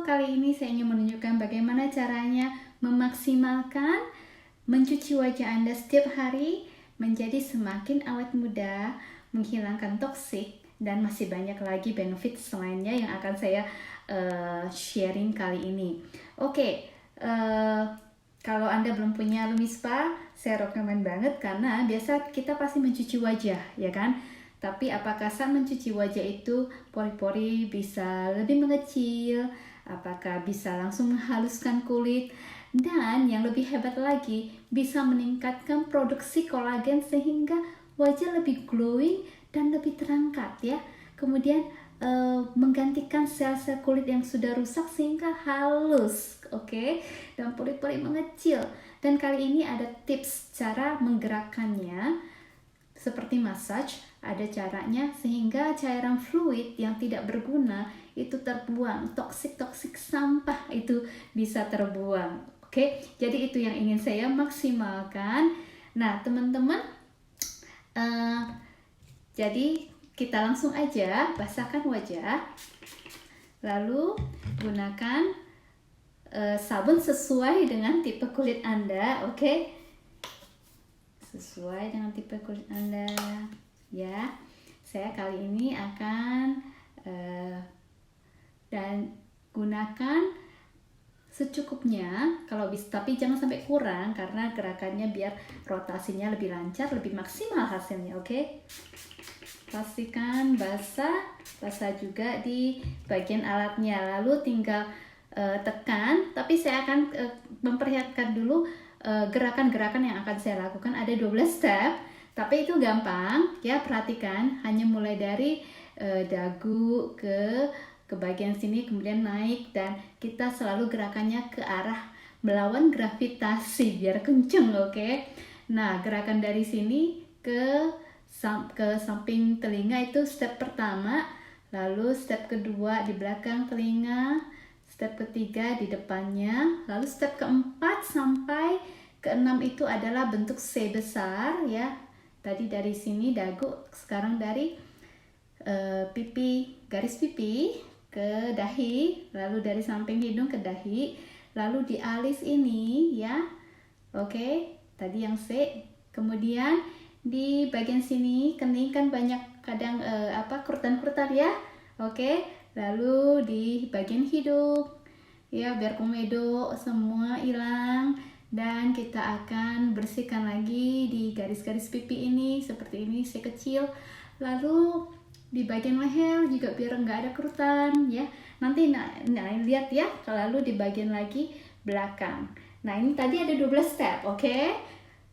kali ini saya ingin menunjukkan bagaimana caranya memaksimalkan mencuci wajah Anda setiap hari menjadi semakin awet muda, menghilangkan toksik, dan masih banyak lagi benefit selainnya yang akan saya sharing kali ini. Oke, kalau Anda belum punya Lumispa, saya rekomen banget karena biasa kita pasti mencuci wajah, ya kan? Tapi apakah saat mencuci wajah itu pori-pori bisa lebih mengecil? Apakah bisa langsung menghaluskan kulit? Dan yang lebih hebat lagi, bisa meningkatkan produksi kolagen sehingga wajah lebih glowing dan lebih terangkat ya. Kemudian menggantikan sel-sel kulit yang sudah rusak sehingga halus, oke? Dan pori-pori mengecil. Dan kali ini ada tips cara menggerakkannya seperti massage, ada caranya sehingga cairan fluid yang tidak berguna itu terbuang, toksik sampah itu bisa terbuang. Oke, jadi itu yang ingin saya maksimalkan. Nah, teman-teman, jadi kita langsung aja basahkan wajah, lalu gunakan sabun sesuai dengan tipe kulit Anda, oke? Sesuai dengan tipe kulit Anda ya. Saya kali ini akan dan gunakan secukupnya kalau bisa, tapi jangan sampai kurang karena gerakannya biar rotasinya lebih lancar, lebih maksimal hasilnya, oke? Pastikan basah juga di bagian alatnya, lalu tinggal tekan, tapi saya akan memperlihatkan dulu gerakan-gerakan yang akan saya lakukan. Ada 12 step, tapi itu gampang ya, perhatikan, hanya mulai dari dagu ke bagian sini, kemudian naik, dan kita selalu gerakannya ke arah melawan gravitasi biar kenceng, oke? Nah, gerakan dari sini ke samping telinga itu step pertama, lalu step kedua di belakang telinga, step ketiga di depannya, lalu step keempat sampai keenam itu adalah bentuk C besar ya. Tadi dari sini dagu, sekarang dari pipi, garis pipi ke dahi, lalu dari samping hidung ke dahi, lalu di alis ini ya. Oke, tadi yang C. Kemudian di bagian sini kening kan banyak kadang kerutan-kerutan ya. Oke, lalu di bagian hidung ya, biar komedo semua hilang, dan kita akan bersihkan lagi di garis-garis pipi ini seperti ini, C kecil. Lalu di bagian leher juga biar nggak ada kerutan ya. Nanti lihat ya, lalu di bagian lagi belakang. Nah, ini tadi ada 12 step, oke?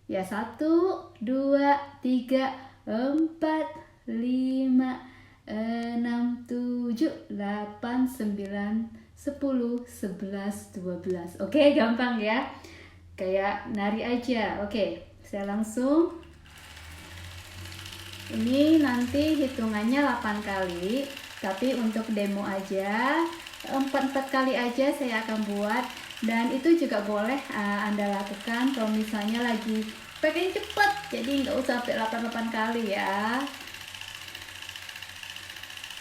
Ya, 1, 2, 3, 4, 5, 6, 7, 8, 9, 10, 11, 12. Oke, gampang ya. Kayak nari aja. Oke, saya langsung. Ini nanti hitungannya 8 kali, tapi untuk demo aja 4 kali aja saya akan buat. Dan itu juga boleh Anda lakukan kalau misalnya lagi pengen cepet, jadi nggak usah sampai 8 kali ya.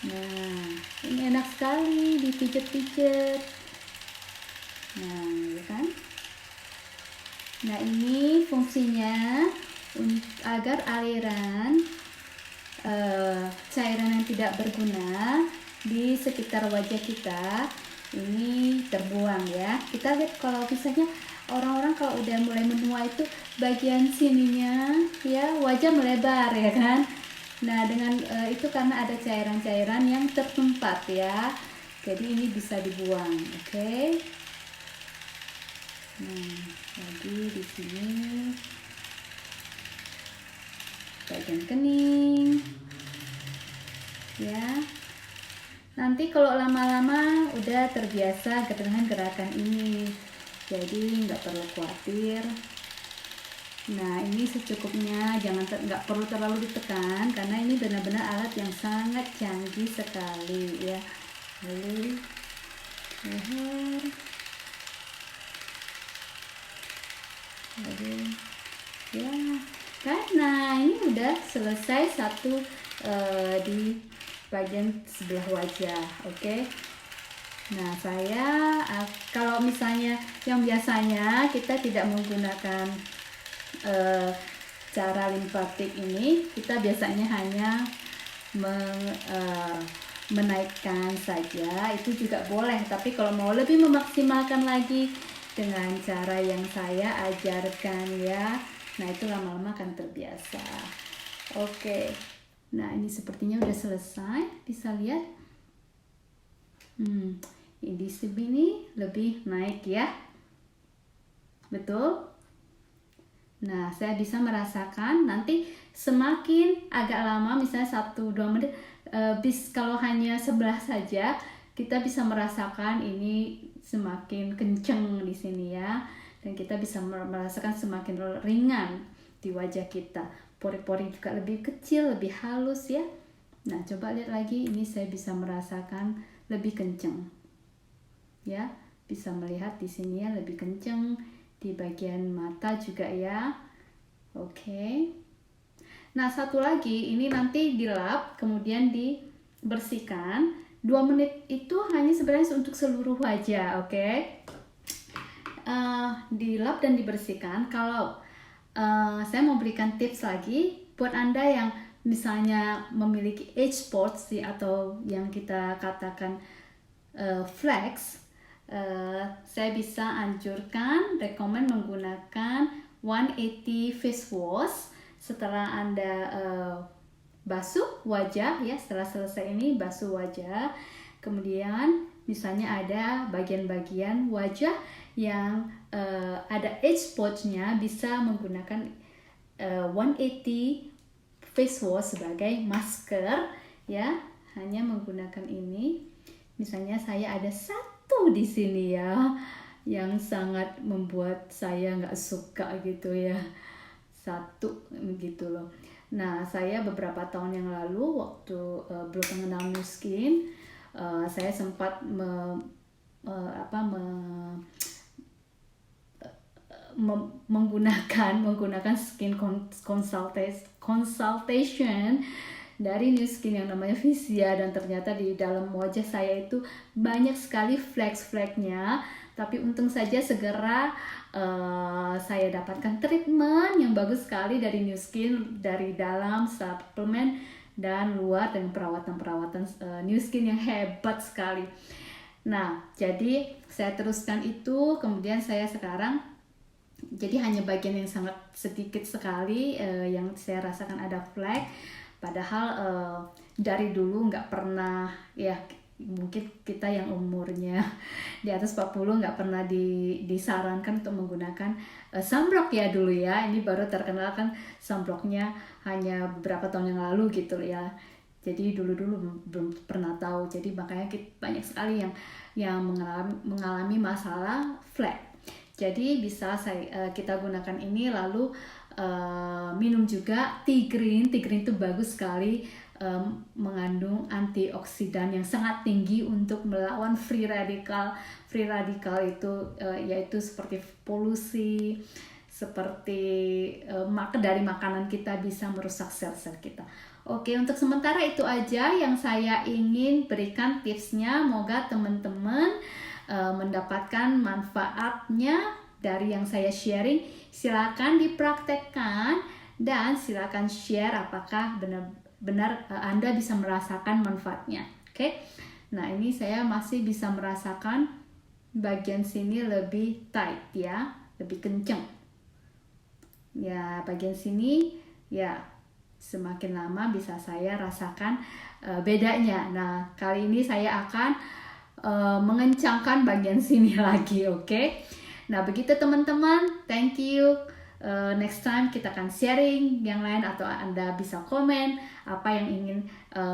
Nah, ini enak sekali dipijet-pijet. Nah, ya kan? Nah, ini fungsinya agar aliran cairan yang tidak berguna di sekitar wajah kita ini terbuang ya. Kita lihat kalau misalnya orang-orang kalau udah mulai menua itu bagian sininya ya wajah melebar ya kan. Nah, dengan itu karena ada cairan-cairan yang tertempat ya. Jadi ini bisa dibuang, oke? Nah, jadi di sini bagian kening ya. Nanti kalau lama-lama udah terbiasa dengan gerakan ini, jadi nggak perlu khawatir. Nah, ini secukupnya, nggak perlu terlalu ditekan karena ini benar-benar alat yang sangat canggih sekali ya. Lalu leher, lalu ya, karena ini udah selesai satu di bagian sebelah wajah, oke? Nah, saya kalau misalnya yang biasanya kita tidak menggunakan cara lymphatic ini, kita biasanya hanya menaikkan saja, itu juga boleh. Tapi kalau mau lebih memaksimalkan lagi dengan cara yang saya ajarkan ya, nah itu lama-lama akan terbiasa. Oke, nah ini sepertinya udah selesai, bisa lihat. Di sini lebih naik ya, betul. Nah, saya bisa merasakan nanti semakin agak lama, misalnya 1-2 menit, kalau hanya sebelah saja, kita bisa merasakan ini semakin kenceng di sini ya. Dan kita bisa merasakan semakin ringan di wajah kita. Pori-pori juga lebih kecil, lebih halus ya. Nah, coba lihat lagi, ini saya bisa merasakan lebih kenceng. Ya, bisa melihat di sini ya lebih kenceng. Di bagian mata juga ya. Oke. Nah, satu lagi, ini nanti dilap, kemudian dibersihkan. 2 menit itu hanya sebenarnya untuk seluruh wajah, oke? Dilap dan dibersihkan. Kalau saya mau berikan tips lagi buat Anda yang misalnya memiliki age spots atau yang kita katakan flex, saya bisa anjurkan, rekomen menggunakan 180 face wash setelah Anda basuh wajah ya. Setelah selesai ini basuh wajah, kemudian misalnya ada bagian-bagian wajah yang ada age spot-nya, bisa menggunakan 180 face wash sebagai masker ya. Hanya menggunakan ini. Misalnya saya ada satu di sini ya, yang sangat membuat saya nggak suka gitu ya, satu gitu loh. Nah, saya beberapa tahun yang lalu waktu belum mengenal Nu Skin, saya sempat menggunakan skin consultation dari Nu Skin yang namanya Visia, dan ternyata di dalam wajah saya itu banyak sekali flek-fleknya. Tapi untung saja segera saya dapatkan treatment yang bagus sekali dari Nu Skin, dari dalam, suplemen, dan luar, dengan perawatan Nu Skin yang hebat sekali. Nah, jadi saya teruskan itu, kemudian saya sekarang jadi hanya bagian yang sangat sedikit sekali yang saya rasakan ada flek. Padahal dari dulu nggak pernah ya, mungkin kita yang umurnya di atas 40 nggak pernah disarankan untuk menggunakan sunblock ya dulu ya. Ini baru terkenal kan sunblocknya hanya beberapa tahun yang lalu gitu ya. Jadi dulu-dulu belum pernah tahu. Jadi makanya banyak sekali yang mengalami masalah flek. Jadi bisa kita gunakan ini, lalu minum juga tea green. Tea green itu bagus sekali, mengandung antioksidan yang sangat tinggi untuk melawan free radical. Free radical itu yaitu seperti polusi, seperti dari makanan kita bisa merusak sel-sel kita. Oke, untuk sementara itu aja yang saya ingin berikan tipsnya. Moga teman-teman mendapatkan manfaatnya dari yang saya sharing. Silakan dipraktekkan dan silakan share apakah benar-benar Anda bisa merasakan manfaatnya. Oke. Nah, ini saya masih bisa merasakan bagian sini lebih tight ya, lebih kenceng. Ya, bagian sini ya semakin lama bisa saya rasakan bedanya. Nah, kali ini saya akan mengencangkan bagian sini lagi, oke? Nah, begitu teman-teman, thank you. Next time kita akan sharing yang lain, atau Anda bisa komen apa yang ingin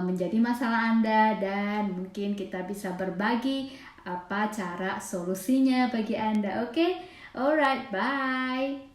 menjadi masalah Anda, dan mungkin kita bisa berbagi apa cara solusinya bagi Anda, oke? Alright, bye.